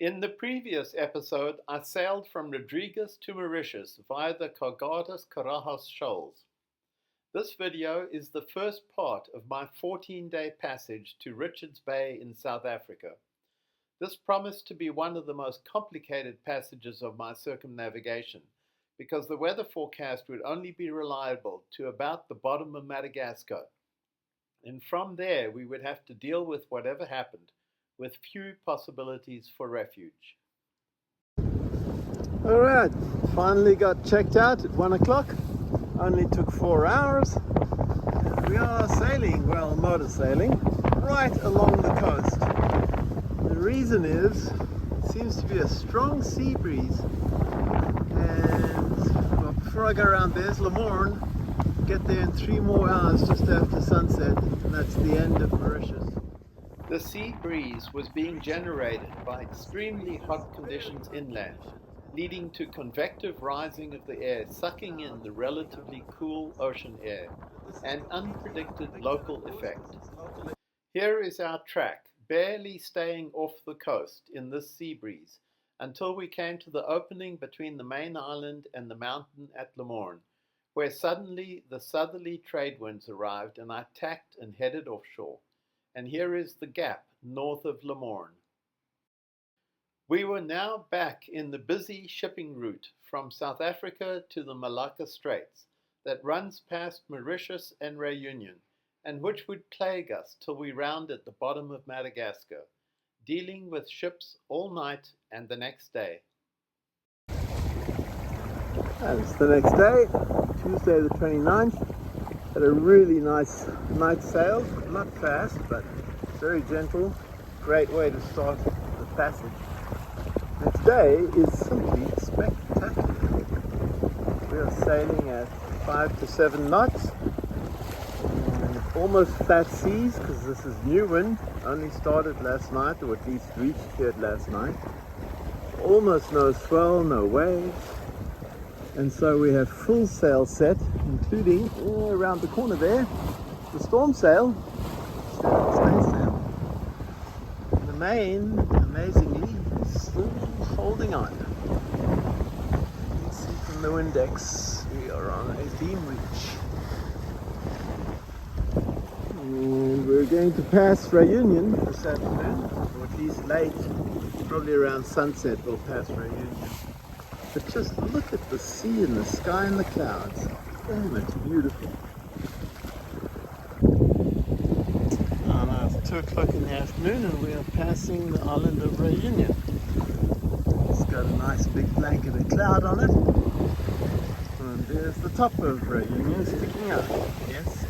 In the previous episode, I sailed from Rodrigues to Mauritius via the Cargadas Carajos Shoals. This video is the first part of my 14-day passage to Richards Bay in South Africa. This promised to be one of the most complicated passages of my circumnavigation because the weather forecast would only be reliable to about the bottom of Madagascar. And from there we would have to deal with whatever happened, with few possibilities for refuge. Alright, finally got checked out at 1 o'clock. Only took 4 hours. We are sailing, well, motor sailing, right along the coast. The reason is, it seems to be a strong sea breeze. And well, before I go around, there's Lemoorn. Get there in 3 more hours just after sunset, and that's the end of Mauritius. The sea breeze was being generated by extremely hot conditions inland, leading to convective rising of the air, sucking in the relatively cool ocean air, an unpredicted local effect. Here is our track, barely staying off the coast in this sea breeze, until we came to the opening between the main island and the mountain at Lemoorn, where suddenly the southerly trade winds arrived and I tacked and headed offshore. And here is the gap north of Lemoorn. We were now back in the busy shipping route from South Africa to the Malacca Straits that runs past Mauritius and Réunion, and which would plague us till we rounded the bottom of Madagascar, dealing with ships all night and the next day. And it's the next day, Tuesday the 29th. Had a really nice night sail, not fast but very gentle. Great way to start the passage. And today is simply spectacular. We are sailing at 5 to 7 knots, and almost flat seas because this is new wind, only started last night, or at least reached here last night. Almost no swell, no waves. And so we have full sail set, including around the corner there, the storm sail, staysail. And the main, amazingly, is still holding on. You can see from the index we are on a beam reach. And we're going to pass Réunion this afternoon, or at least late, probably around sunset we'll pass Réunion. But just look at the sea and the sky and the clouds. Damn, it's beautiful. Now it's 2 o'clock in the afternoon and we are passing the island of Réunion. It's got a nice big blanket of cloud on it. And there's the top of Réunion sticking out. Yes,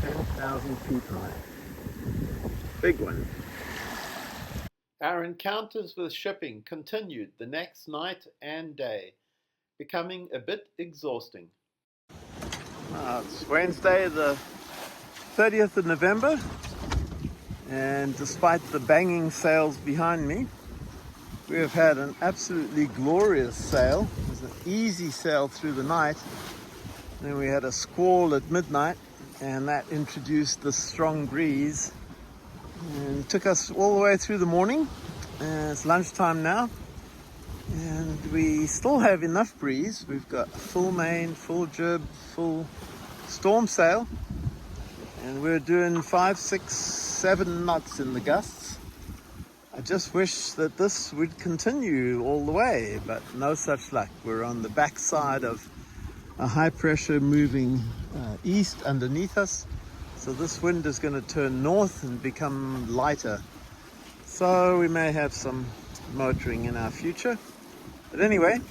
10,000 feet high. Big one. Our encounters with shipping continued the next night and day, becoming a bit exhausting. It's Wednesday the 30th of November, and despite the banging sails behind me, we have had an absolutely glorious sail. It was an easy sail through the night. Then we had a squall at midnight, and that introduced the strong breeze and took us all the way through the morning. It's lunchtime now, and we still have enough breeze. We've got full main, full jib, full storm sail, and we're doing 5, 6, 7 knots in the gusts. I just wish that this would continue all the way, but no such luck. We're on the backside of a high pressure moving east underneath us. So this wind is going to turn north and become lighter. So we may have some motoring in our future. But anyway,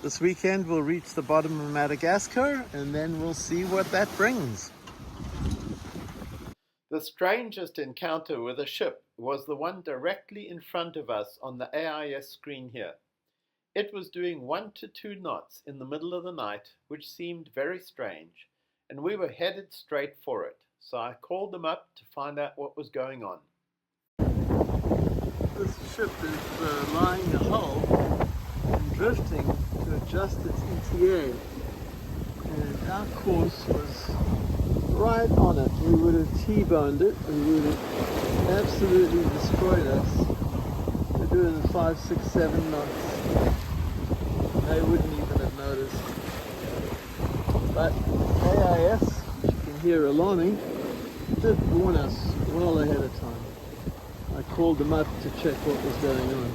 this weekend we'll reach the bottom of Madagascar and then we'll see what that brings. The strangest encounter with a ship was the one directly in front of us on the AIS screen here. It was doing 1 to 2 knots in the middle of the night, which seemed very strange, and we were headed straight for it. So I called them up to find out what was going on. This ship is lying a hull and drifting to adjust its ETA. And our course was right on it. We would have T-boned it and we would have absolutely destroyed us. We're doing 5, 6, 7 knots. They wouldn't even have noticed. But AIS, which you can hear alarming, did warn us well ahead of time. I called them up to check what was going on.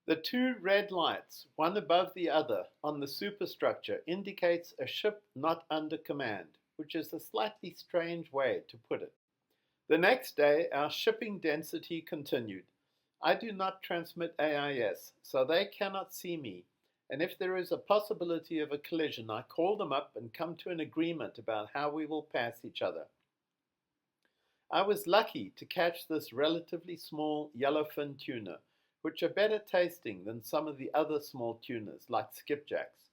The two red lights, one above the other, on the superstructure indicates a ship not under command, which is a slightly strange way to put it. The next day, our shipping density continued. I do not transmit AIS, so they cannot see me, and if there is a possibility of a collision, I call them up and come to an agreement about how we will pass each other. I was lucky to catch this relatively small yellowfin tuna, which are better tasting than some of the other small tunas, like skipjacks.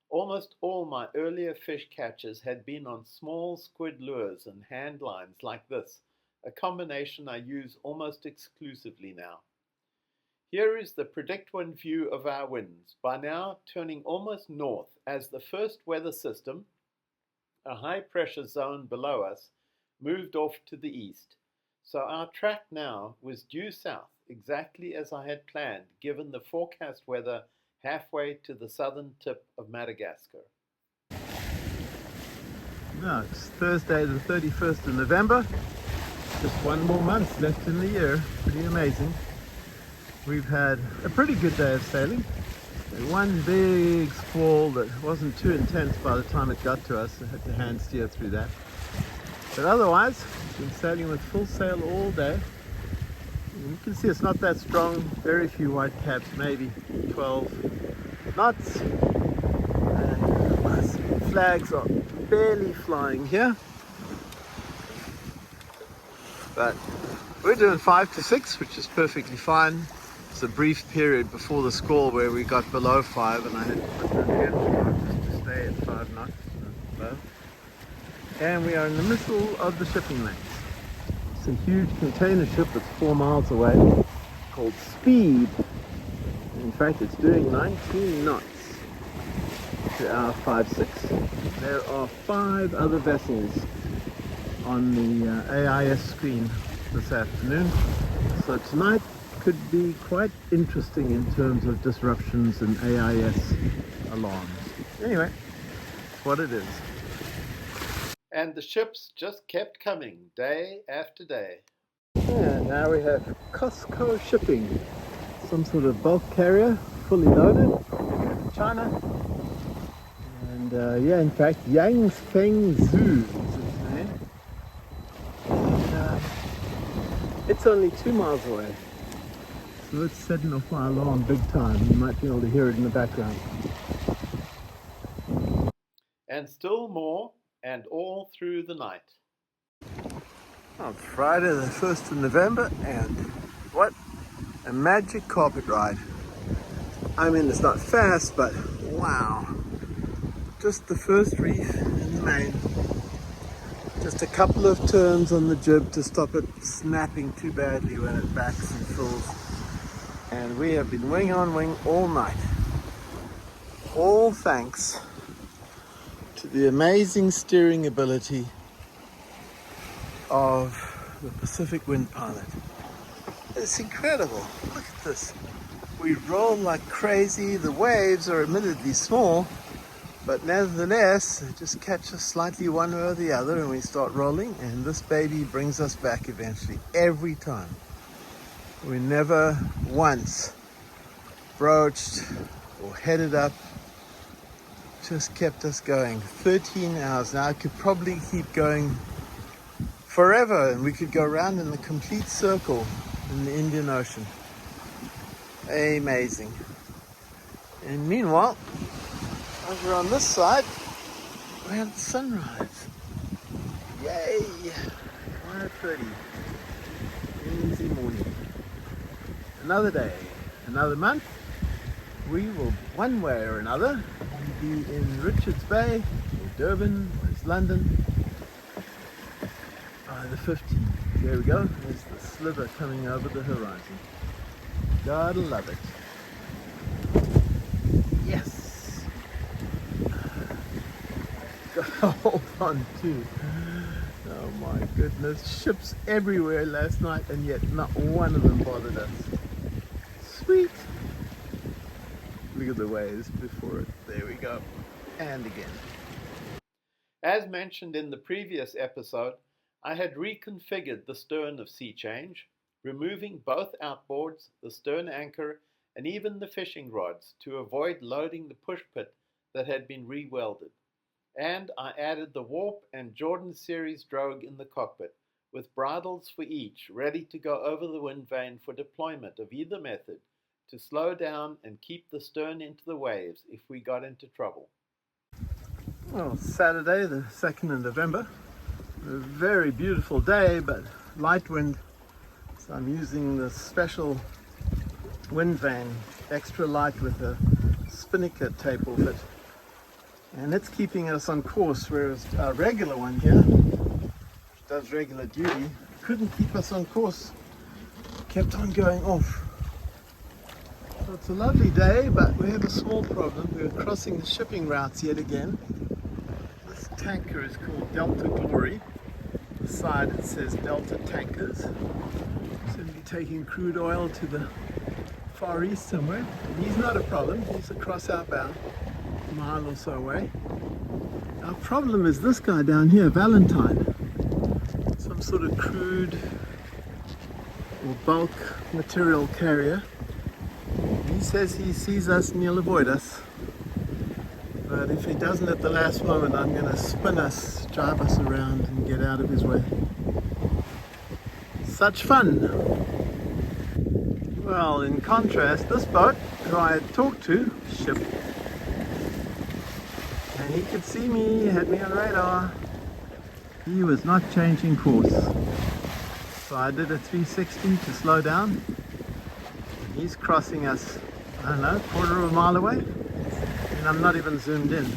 Almost all my earlier fish catches had been on small squid lures and hand lines like this, a combination I use almost exclusively now. Here is the PredictWind view of our winds, by now turning almost north as the first weather system, a high pressure zone below us, moved off to the east. So our track now was due south, exactly as I had planned, given the forecast weather halfway to the southern tip of Madagascar. Now it's Thursday the 31st of November. Just one more month left in the year. Pretty amazing. We've had a pretty good day of sailing. One big squall that wasn't too intense by the time it got to us. I had to hand steer through that. But otherwise, been sailing with full sail all day. And you can see it's not that strong. Very few white caps, maybe 12 knots. My flags are barely flying here. But we're doing 5 to 6, which is perfectly fine. It's a brief period before the squall where we got below 5, and I had to put the again just to stay at 5 knots above. And we are in the middle of the shipping lanes. It's a huge container ship that's 4 miles away, called Speed. In fact, it's doing 19 knots to our 5-6. There are 5 other vessels on the AIS screen this afternoon, so tonight could be quite interesting in terms of disruptions and AIS alarms. Anyway, it's what it is. And the ships just kept coming, day after day. And now we have Costco shipping, some sort of bulk carrier, fully loaded, from China. And yeah, in fact, Yangfeng Zoo is its name. And it's only 2 miles away. So it's setting off my alarm big time. You might be able to hear it in the background. And still more, and all through the night. Oh, it's Friday the 1st of November, and what a magic carpet ride. I mean, it's not fast, but wow. Just the first reef in the main. Just a couple of turns on the jib to stop it snapping too badly when it backs and fills. And we have been wing on wing all night. All thanks to the amazing steering ability of the Pacific Wind Pilot. It's incredible. Look at this. We roll like crazy. The waves are admittedly small, but nevertheless, they just catch us slightly one way or the other, and we start rolling, and this baby brings us back eventually, every time. We never once broached or headed up. Just kept us going. 13 hours. Now I could probably keep going forever, and we could go around in a complete circle in the Indian Ocean. Amazing. And meanwhile, over on this side, we have the sunrise. Yay! 1:30. Easy morning. Another day, another month. We will, one way or another, be in Richards Bay, or Durban, or West London, by the 15th. There we go. There's the sliver coming over the horizon. Gotta love it. Yes. Gotta hold on too. Oh my goodness. Ships everywhere last night, and yet not one of them bothered us. Look at the waves before it. There we go. And again. As mentioned in the previous episode, I had reconfigured the stern of Sea Change, removing both outboards, the stern anchor, and even the fishing rods to avoid loading the push pit that had been re-welded. And I added the Warp and Jordan Series drogue in the cockpit, with bridles for each ready to go over the wind vane for deployment of either method to slow down and keep the stern into the waves if we got into trouble. Well, Saturday the 2nd of November. A very beautiful day, but light wind. So I'm using the special wind vane, extra light with a spinnaker tape off it. And it's keeping us on course, whereas our regular one here, which does regular duty, couldn't keep us on course. Kept on going off. So it's a lovely day, but we have a small problem. We're crossing the shipping routes yet again. This tanker is called Delta Glory. The side it says Delta Tankers. Seem to be taking crude oil to the Far East somewhere. And he's not a problem. He's across our bow, a mile or so away. Our problem is this guy down here, Valentine. Some sort of crude or bulk material carrier. He says he sees us and he'll avoid us. But if he doesn't at the last moment, I'm going to spin us, drive us around and get out of his way. Such fun! Well, in contrast, this boat, who I had talked to, ship. And he could see me, he had me on radar. He was not changing course. So I did a 360 to slow down. He's crossing us, I don't know, quarter of a mile away. And I'm not even zoomed in.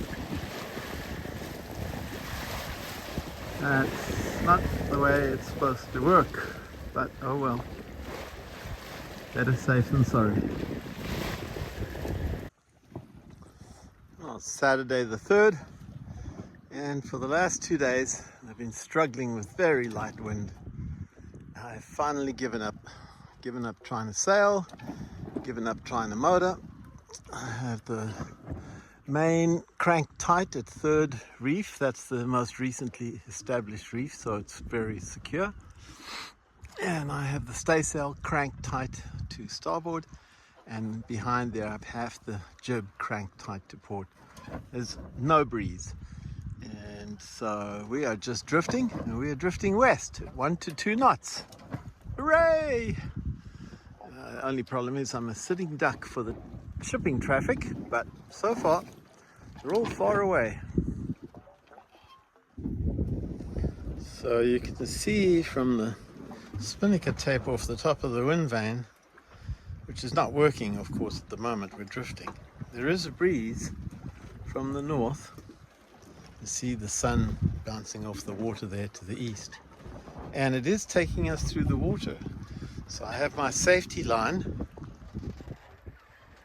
That's not the way it's supposed to work, but oh well. Better safe than sorry. Well, it's Saturday the 3rd, and for the last 2 days I've been struggling with very light wind. I've finally given up trying to sail, given up trying to motor. I have the main crank tight at 3rd reef. That's the most recently established reef, so it's very secure. And I have the staysail crank tight to starboard, and behind there I have the jib crank tight to port. There's no breeze, and so we are just drifting, and we are drifting west at 1 to 2 knots. Hooray! Only problem is I'm a sitting duck for the shipping traffic, but so far they're all far away. So you can see from the spinnaker tape off the top of the wind vane, which is not working of course at the moment we're drifting, there is a breeze from the north. You see the sun bouncing off the water there to the east, and it is taking us through the water. So I have my safety line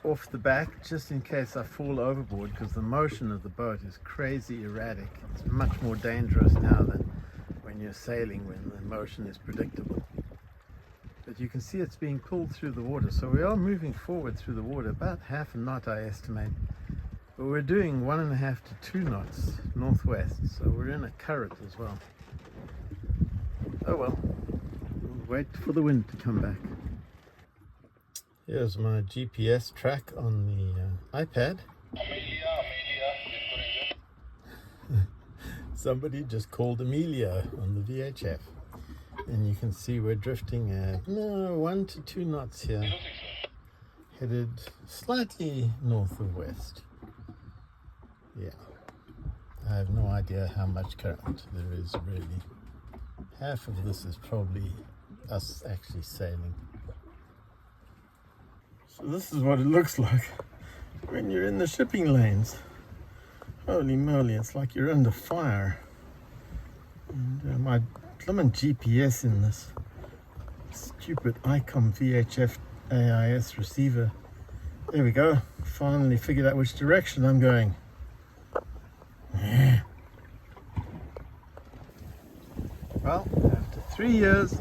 off the back just in case I fall overboard, because the motion of the boat is crazy erratic. It's much more dangerous now than when you're sailing, when the motion is predictable. But you can see it's being pulled through the water, so we are moving forward through the water, about half a knot I estimate. But we're doing 1.5 to 2 knots northwest, so we're in a current as well. Oh well, we'll wait for the wind to come back. Here's my GPS track on the iPad. Somebody just called Amelia on the VHF. And you can see we're drifting at 1 to 2 knots here. Headed slightly north of west. Yeah. I have no idea how much current there is really. Half of this is probably us actually sailing. So this is what it looks like when you're in the shipping lanes. Holy moly, it's like you're under fire. And my blooming GPS in this stupid ICOM VHF AIS receiver. There we go. Finally figured out which direction I'm going. Yeah. Well, after 3 years,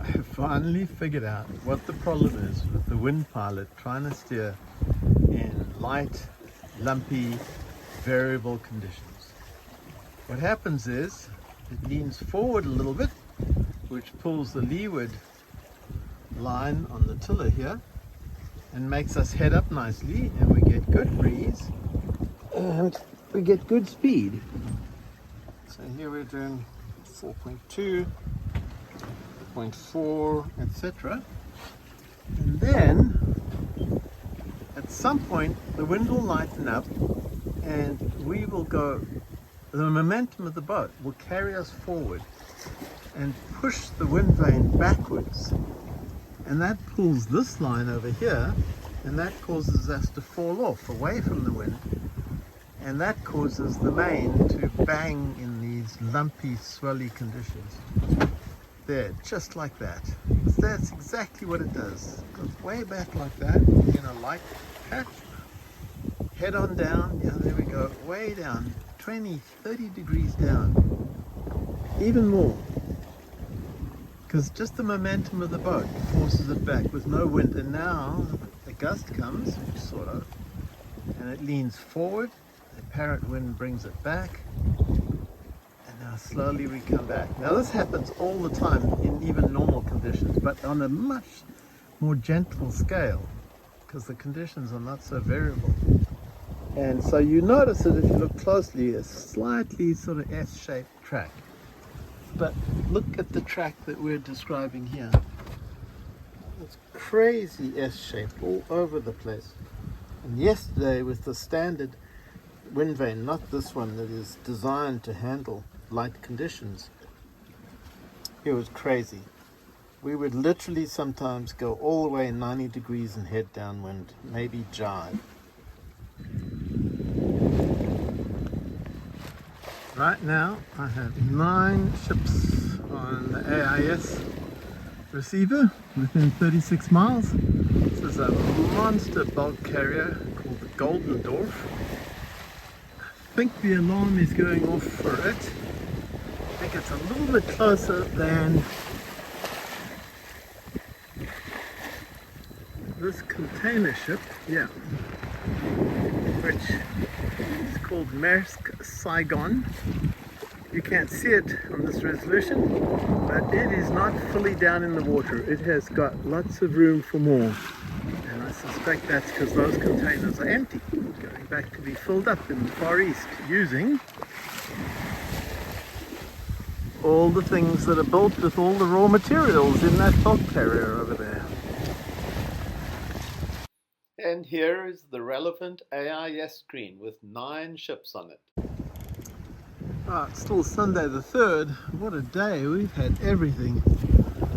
I have finally figured out what the problem is with the wind pilot trying to steer in light, lumpy, variable conditions. What happens is it leans forward a little bit, which pulls the leeward line on the tiller here and makes us head up nicely, and we get good breeze and we get good speed. So here we're doing 4.2, 0.4, etc. And then at some point the wind will lighten up and we will go, the momentum of the boat will carry us forward and push the wind vane backwards, and that pulls this line over here, and that causes us to fall off away from the wind, and that causes the main to bang in these lumpy, swelly conditions. There, just like that. That's exactly what it does. It goes way back like that in a light patch, head on down, yeah, there we go, way down, 20, 30 degrees down, even more. Because just the momentum of the boat forces it back with no wind, and now a gust comes, sort of, and it leans forward, the apparent wind brings it back, and now slowly we come back. Now this happens all the time in even normal conditions, but on a much more gentle scale, because the conditions are not so variable. And so you notice it if you look closely, a slightly sort of S-shaped track. But look at the track that we're describing here. It's crazy S-shaped all over the place. And yesterday with the standard wind vane, not this one that is designed to handle light conditions, it was crazy. We would literally sometimes go all the way 90 degrees and head downwind, maybe jive. Right now I have 9 ships on the AIS receiver within 36 miles. This is a monster bulk carrier called the Golden Dwarf. I think the alarm is going off for it. I think it's a little bit closer than this container ship, yeah, which is called Maersk Saigon. You can't see it on this resolution, but it is not fully down in the water. It has got lots of room for more, and I suspect that's because those containers are empty, going back to be filled up in the Far East using all the things that are built with all the raw materials in that bulk carrier over there. And here is the relevant AIS screen with 9 ships on it. It's still Sunday the 3rd. What a day. We've had everything.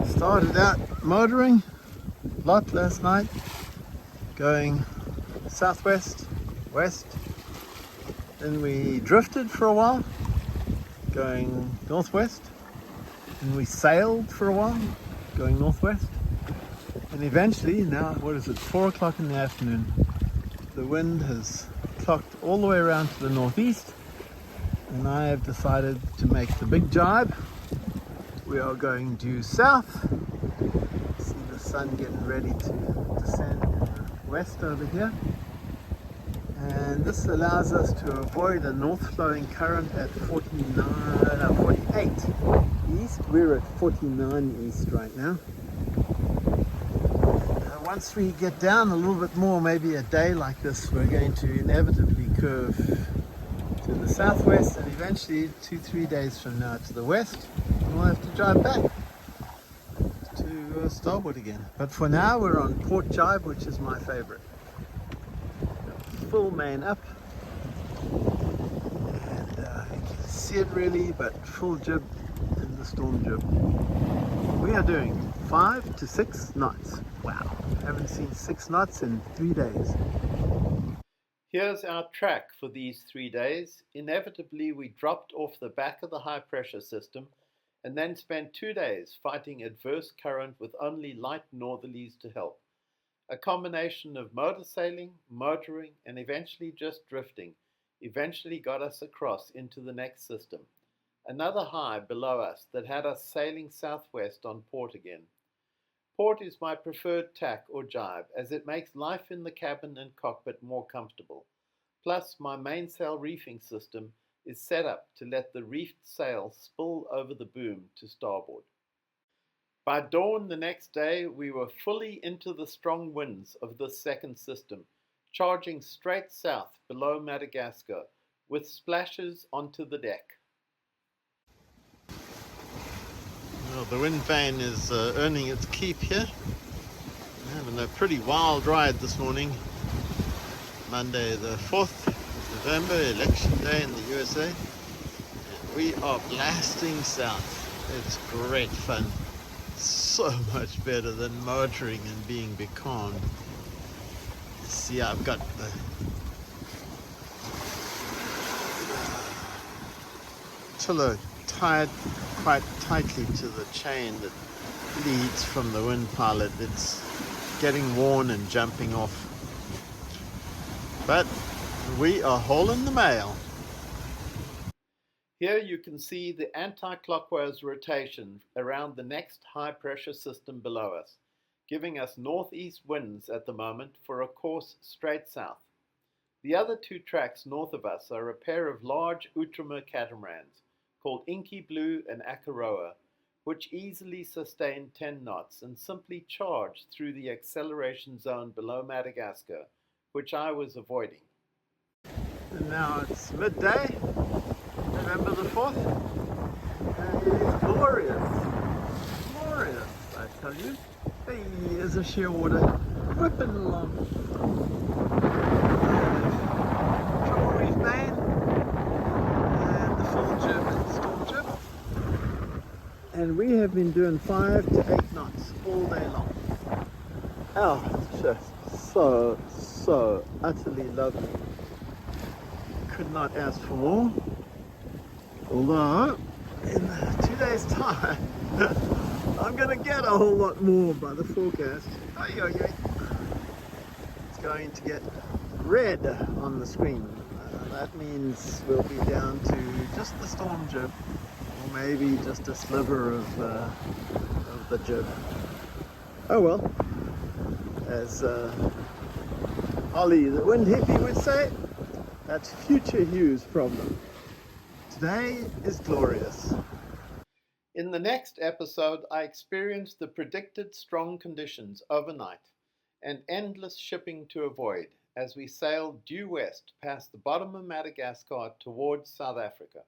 Started out motoring a lot last night, going southwest, west. Then we drifted for a while, going northwest. Then we sailed for a while, going northwest. And eventually, now, what is it, 4 o'clock in the afternoon, the wind has clocked all the way around to the northeast, and I have decided to make the big jibe. We are going due south. See the sun getting ready to descend in the west over here. And this allows us to avoid a north flowing current at 48 east. We're at 49 east right now. Once we get down a little bit more, maybe a day like this, we're going to inevitably curve to the southwest, and eventually 2-3 days from now to the west, and we'll have to drive back to starboard again. But for now we're on port jibe, which is my favorite. Full main up, and you can see it really, but full jib in the storm jib. We are doing 5 to 6 knots. Wow, haven't seen 6 knots in 3 days. Here's our track for these 3 days. Inevitably, we dropped off the back of the high pressure system and then spent 2 days fighting adverse current with only light northerlies to help. A combination of motor sailing, motoring, and eventually just drifting eventually got us across into the next system. Another high below us that had us sailing southwest on port again. Port is my preferred tack or jibe as it makes life in the cabin and cockpit more comfortable. Plus, my mainsail reefing system is set up to let the reefed sail spill over the boom to starboard. By dawn the next day, we were fully into the strong winds of this second system, charging straight south below Madagascar, with splashes onto the deck. Well, the wind vane is earning its keep here. We're having a pretty wild ride this morning. Monday the 4th of November, election day in the USA. And we are blasting south. It's great fun. So much better than motoring and being becalmed. See, I've got the tiller tied quite tightly to the chain that leads from the wind pilot. It's getting worn and jumping off. But we are hauling the mail. Here you can see the anti-clockwise rotation around the next high-pressure system below us, giving us northeast winds at the moment for a course straight south. The other two tracks north of us are a pair of large Outremer catamarans called Inky Blue and Akaroa, which easily sustain 10 knots and simply charge through the acceleration zone below Madagascar, which I was avoiding. And now it's midday, November the 4th, and it is glorious, glorious, I tell you. Hey, there's a shearwater whipping along. Trouble Reef Main, and the full German storm jib. And we have been doing 5 to 8 knots all day long. Oh, it's just so utterly lovely. Could not ask for more. Although, in 2 days' time, I'm going to get a whole lot more by the forecast. It's going to get red on the screen. That means we'll be down to just the storm jib, or maybe just a sliver of the jib. Oh well, as Ollie the wind hippie would say, that's future Hugh's problem. Today is glorious. In the next episode, I experienced the predicted strong conditions overnight and endless shipping to avoid as we sailed due west past the bottom of Madagascar towards South Africa.